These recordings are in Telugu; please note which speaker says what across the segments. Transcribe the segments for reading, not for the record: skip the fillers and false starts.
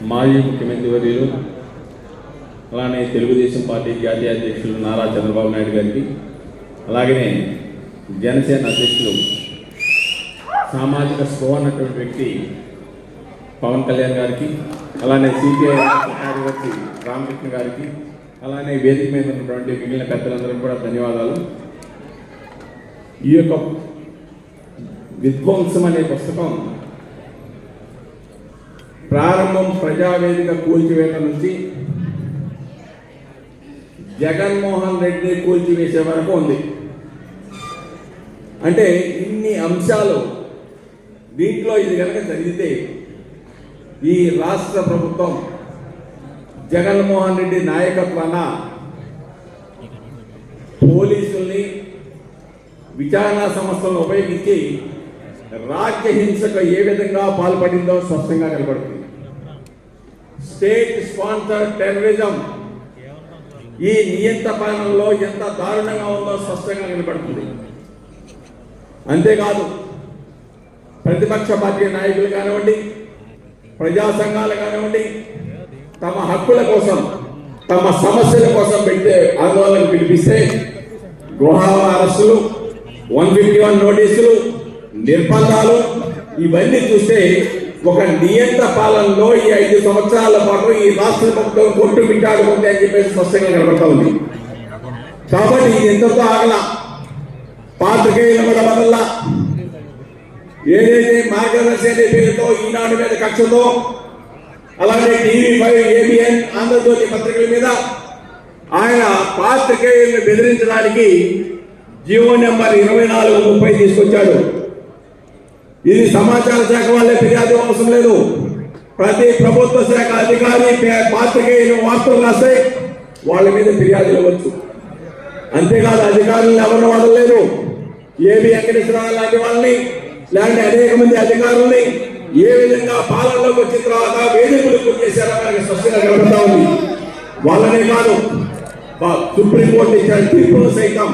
Speaker 1: మాజీ ముఖ్యమంత్రి వర్యులు అలానే తెలుగుదేశం పార్టీ జాతీయ అధ్యక్షులు నారా చంద్రబాబు నాయుడు గారికి, అలాగనే జనసేన అధ్యక్షులు సామాజిక స్పృహ ఉన్నటువంటి వ్యక్తి పవన్ కళ్యాణ్ గారికి, అలానే సిపిఐ కార్యదర్శి రామకృష్ణ గారికి, అలానే వేదిక మీద ఉన్నటువంటి మిగిలిన పెద్దలందరికీ కూడా ధన్యవాదాలు. ఈ యొక్క విధ్వంసం అనే పుస్తకం ప్రారంభం ప్రజావేదిక కూల్చివేత నుంచి జగన్మోహన్ రెడ్డిని కూల్చివేసే వరకు ఉంది. అంటే ఇన్ని అంశాలు దీంట్లో ఇది కనుక జరిగితే ఈ రాష్ట్ర ప్రభుత్వం జగన్మోహన్ రెడ్డి నాయకత్వాన పోలీసుల్ని విచారణ సంస్థలను ఉపయోగించి రాజ్య హింసకు ఏ విధంగా పాల్పడిందో స్పష్టంగా కనబడుతుంది. స్టేట్ స్పాన్సర్ టెర్రరిజం ఈ నియంత పాలనలో ఎంత దారుణంగా ఉందో స్పష్టంగా కనబడుతుంది. అంతేకాదు, ప్రతిపక్ష పార్టీ నాయకులు కానివ్వండి, ప్రజా సంఘాలు కానివ్వండి, తమ హక్కుల కోసం, తమ సమస్యల కోసం పెట్టే ఆందోళన పిలిపిస్తే గృహ అరెస్టులు, 151 నోటీసులు, నిర్బంధాలు ఇవన్నీ చూస్తే ఒక నియంత పాలనలో ఈ 5 సంవత్సరాల పాటు ఈ రాష్ట్ర ప్రభుత్వం కొట్టు మిట్టాడుకుంటే అని చెప్పేసి స్పష్టంగా కనబడతా ఉంది. కాబట్టి ఇది ఎంతతో ఆగల పాత్రికేయుల వల్ల ఏదైతే మార్గదర్శి అనే పేరుతో ఈనాడు మీద కక్షతో, అలాగే TV5, ABN, ఆంధ్రజ్యోతి పత్రికల మీద ఆయన పాత్రికేయులను బెదిరించడానికి జీవో నెంబర్ 2430 తీసుకొచ్చాడు. ఇది సమాచార శాఖ వాళ్ళే ఫిర్యాదు అవసరం లేదు. ప్రతి ప్రభుత్వ శాఖ అధికారి పాత్రికేయులు వార్తలు రాస్తే వాళ్ళ మీద ఫిర్యాదు ఇవ్వచ్చు. అంతేకాదు, అధికారులను ఎవరిని వదలలేదు. ఏబి వెంకటేశ్వరరావు లాంటి వాళ్ళని, లాంటి అనేక మంది అధికారుల్ని ఏ విధంగా పాలనలోకి వచ్చిన తర్వాత వేధింపులు గురి చేశారో మనకి స్పష్టంగా కనబడతా ఉంది. వాళ్ళనే కాదు, సుప్రీంకోర్టు ఇచ్చిన తీర్పును సైతం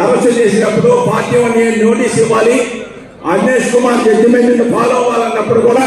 Speaker 1: అరెస్ట్ చేసినప్పుడు 41 నోటీస్ ఇవ్వాలి, అన్వేష్ కుమార్ జడ్జిమెంట్ ఫాలో అవ్వాలన్నప్పుడు కూడా